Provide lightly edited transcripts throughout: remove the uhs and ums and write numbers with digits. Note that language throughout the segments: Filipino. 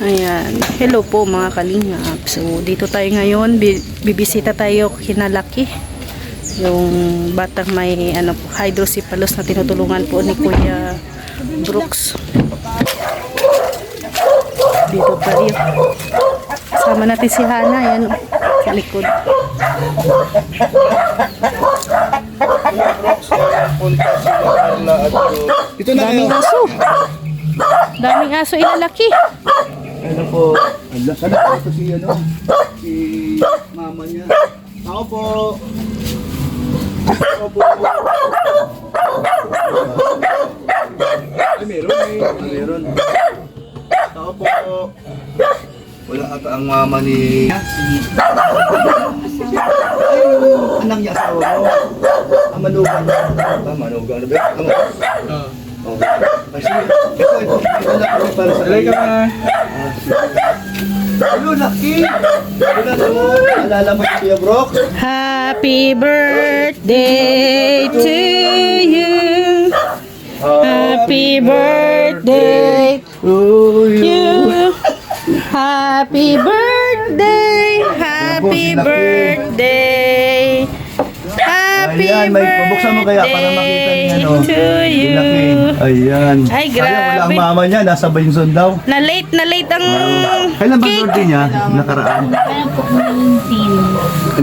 Ayan. Hello po mga kalingap. So, dito tayo ngayon. Bibisita tayo kina Lucky. Yung batang may hydrocephalus na tinutulungan po ni Kuya Brooks. Dito tayo. Kasama natin si Hana. Ayan. Sa likod. Daming aso. Daming aso ilalaki. Ano po? Sana po si mama niya. Ako po. Ako po. Ay, meron. Ako po. Wala ata ang mama ni... Ay, yung anak niya asawa mo. Ang manugang. Manugang na ba? Kasi, ito lang kami para sa iyo. Hello, Lucky! Alala mo si Kuya Brock? Happy birthday to you. Happy birthday to you. Happy birthday. Happy birthday. Happy Ayan, may pabuksan mo kaya para makita niya to you. Ayan. Ay, Sayang, wala ang grabe. mama niya, nasa Bainson daw. Na late ang Kailan ba cake. birthday niya? Nakaraan?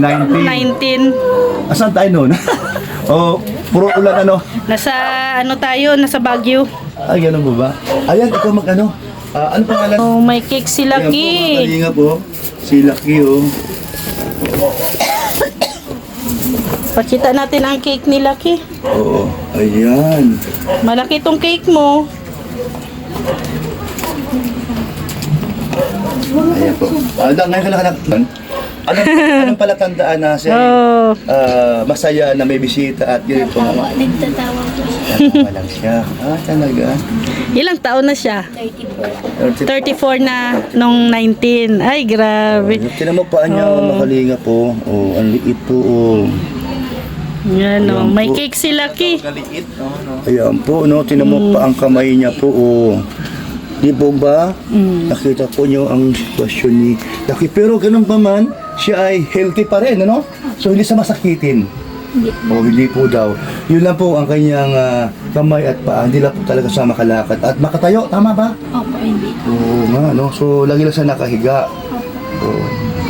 19. 19. Asan tayo noon? Puro ulan Nasa nasa Baguio. Ay, ganun ba ba? Ayan, ikaw ano pangalan? Oh, may cake si Ayan po, mga Lucky. kalinga po. Si Lucky, Pakita natin ang cake ni Lucky. Oo, ayan. Malaki tong cake mo. Ayan po. Ngayon ka lang. Anong palatandaan na siya Oh. masaya na may bisita at yun po nga. Nagtatawa po siya. Tatawa lang siya. Talaga. Ilang taon na siya? 34. 34 na nung 19. Ay, grabe. Tinan mo paan niya, makalinga po. Ang liit po. Yan o. Ayan May po. cake si Lucky. Ayan po, tinan mo pa ang kamay niya po. Di po ba? Nakita po niyo ang sitwasyon ni Lucky. Pero ganun pa man, siya ay healthy pa rin, So hindi siya masakitin. Hindi po daw. Yun lang po ang kanyang kamay at paa. Hindi lang po talaga siya makalakad. At makatayo, tama ba? Opo, hindi. Oo nga, So lagi lang siya nakahiga. Oo.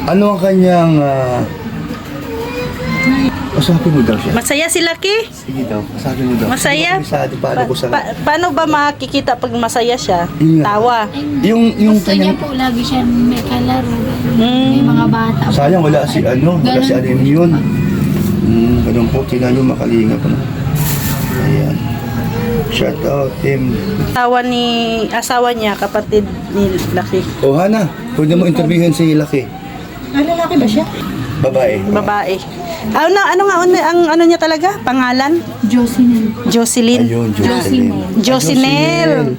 Ano ang kanyang... Masapin mo daw siya. Masaya si Lucky? Sige daw, masapin mo daw. Masaya? Bisado, paano ko sa... Paano ba makikita pag masaya siya? Yun nga. Tawa. Yung Gusto niya po lagi siya may kalaro. May mga bata po. Sayang wala si wala si Anem yun. Ganun po, tinan nyo makalinga pa. Ayan. Shout out, team. Tawa ni asawa niya, kapatid ni Lucky. Hana, pwede mo interviewin si Lucky. Lalaki ba siya? Babae. Babae. Ano ang niya talaga? Pangalan? Jocelyn. Jocelyn. Ayun, Jocelyn. Jocinel.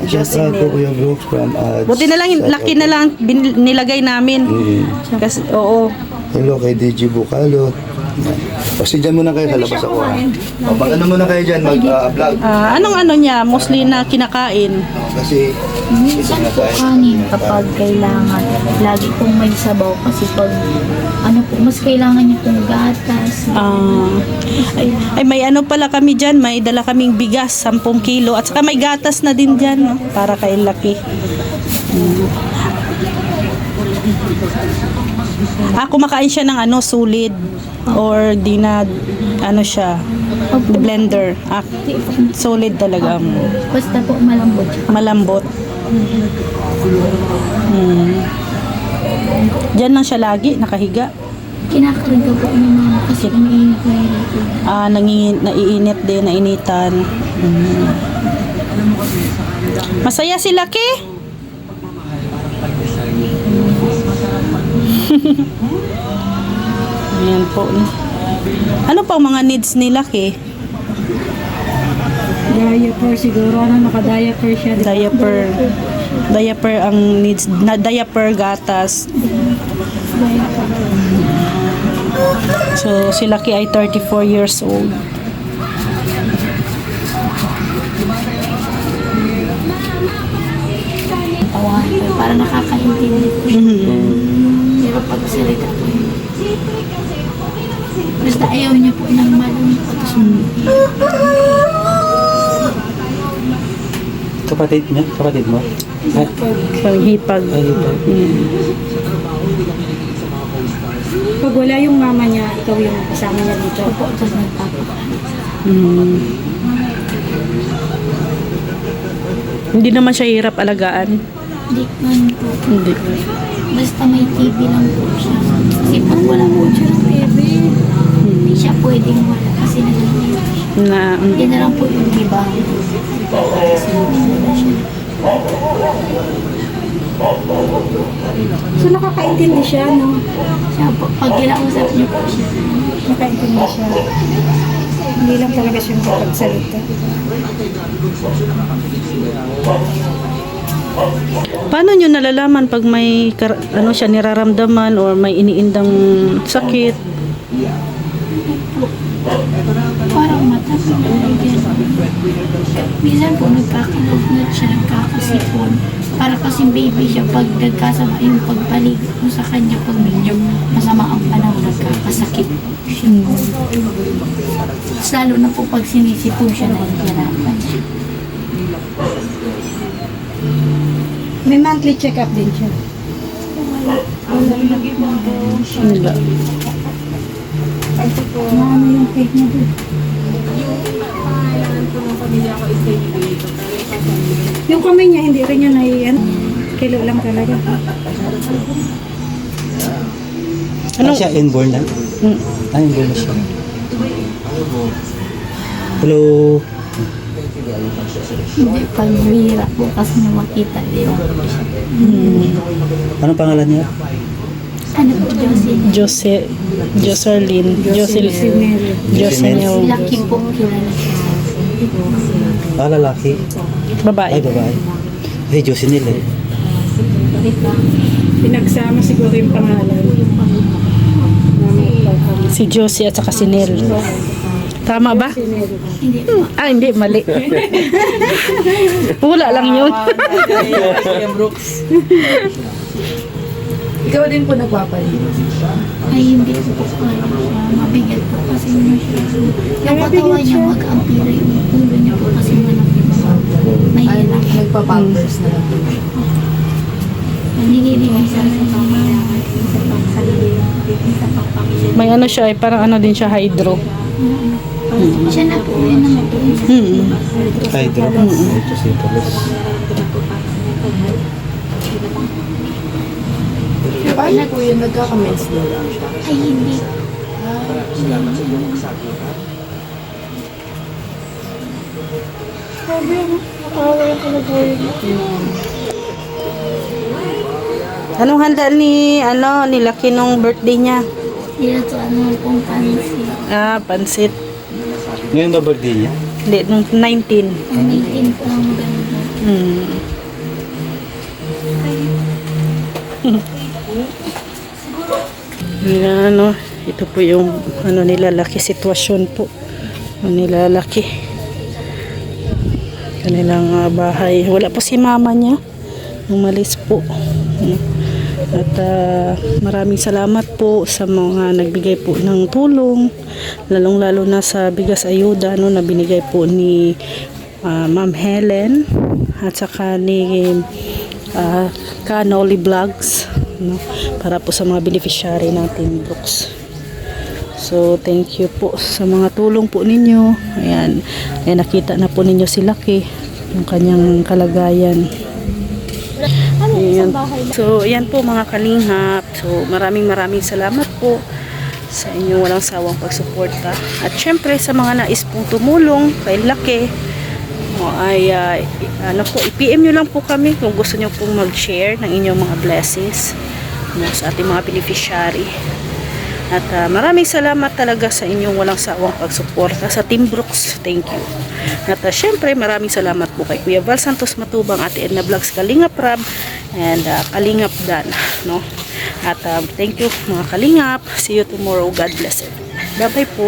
Shout out po Kuya Brooks from ads. Buti na lang, Lucky na lang nilagay namin. Kasi, oo. Hello kay DJ Bucalo. Kasi dyan muna kayo sa labas ako. Ano muna kayo dyan, mag-vlog. Anong niya? Mostly na kinakain. Kasi Minsan po kanin kapag kailangan. Lagi pong may sabaw kasi pag mas kailangan niya pong gatas. Ay, may pala kami dyan. May dala kaming bigas, 10 kilo. At saka may gatas na din dyan, no? Para kay Lucky. Kumakain siya ng solid. Or di na, siya, blender. Solid talaga. Basta po malambot siya. Malambot. Diyan lang siya lagi, nakahiga. Kinakain ko po ni mama kasi umiinit na yun. Naiinit din, nainitan. Masaya si Lucky. Ayan po. Ano pa mga needs ni Lucky? Diaper siguro. Naka-diaper siya. Diaper ang needs. Diaper, gatas. So, si Lucky ay 34 years old. Tawahan ko para para nakakaintindi po siya. Pero pag salita po yun, basta ayaw niya po ng malungkot. Kapatid niya? Kapatid mo? Ay, Panghipag. ay, ito. Pag wala yung mama niya, ikaw yung kasama niya dito. Opo, tapos nagpapakain. Hindi naman siya hirap alagaan. Hindi man po. Hindi. Basta may TV lang po siya. Kasi pag wala po siya ng TV, hindi siya pwedeng wala kasi naliliyo siya. Na, Yan na lang po yung libang. Kasi wala siya. So nakakaintindi siya, no? Siya po, pag kinausap niyo po siya, Nakakaintindi siya. Hindi lang talaga siya makapagsalita. paano nyo nalalaman pag may ano siya niraramdaman or may iniindang sakit? parang mata po minsan po nagkakalagnat siya, nagkakasipon. Para kasing baby siya pag nagkasama yung pagpaligid mo sa kanya pag medyo masama ang panahon, nagkakasakit siya. Tapos lalo na po pag sinisipon siya, nahihirapan siya. May monthly check-up din siya. Wala. Ano yung cake niya doon? Yung kamay niya, hindi rin niya naiyan. Kilo lang talaga. Ano siya? Inborn na? Ah, inborn na siya. Hello? Hindi, pag bihira po kasi na makita, di ba? Anong pangalan niya? Ano po, Josie? Jocelyn. Sinel. Jocelyn. Laki po, kilala siya. Ah, lalaki. Babae. Ay, babae. Ay, Jocelyn eh. Pinagsama siguro yung pangalan. Si Josie at saka si Nel. Tama ba? Hindi po. Ah, hindi. Mali. Wala lang yun. Ikaw din po nagpapalinis. Ay, hindi po kaya siya. Mabigat po kasi mo siya. Yung katawan niya mag-ampira yung ulo niya po kasi malaki po. Ay, Mahirap. nagpa-pampers na lang po. Nililinisan sa mama. Sa pagsalili. Sa pagpakisya. May ano siya, parang ano din siya, hydro. Siya na po yun naman po. Hydro. Hydrocephalus. Paano po yun? Nagkakamens na lang siya. Ay, hindi. Anong handa ni, ni Lucky nung birthday niya? Nilatuan mo pong pansin. Ah, pansit. Ngayon ba birthday niya? Hindi, nung 19. Ang 18 po ang ganda. Yan, ito po yung nila Lucky sitwasyon po. Nila Lucky. Kanilang bahay. Wala po si mama niya. Umalis po. At maraming salamat po sa mga nagbigay po ng tulong. Lalong-lalo na sa bigas ayuda na binigay po ni Ma'am Helen at saka ni Kanoli Vlogs para po sa mga beneficiary natin Brooks. So thank you po sa mga tulong po ninyo. Ayan, nakita na po ninyo si Lucky yung kanyang kalagayan. Ayan. So ayan po mga kalingap. So maraming salamat po sa inyong walang sawang pagsuporta. At syempre sa mga nais pong tumulong kay Lucky, ay i-PM nyo lang po kami kung gusto nyo pong mag-share ng inyong mga blessings sa ating mga beneficiary. At maraming salamat talaga sa inyong walang sawang pagsuporta sa Team Brooks. Thank you. At syempre maraming salamat po kay Kuya Val Santos Matubang, Ate Edna Vlogs, Kalingap Rab, and Kalingap Dan. At thank you mga Kalingap. See you tomorrow. God bless you. Bye bye po.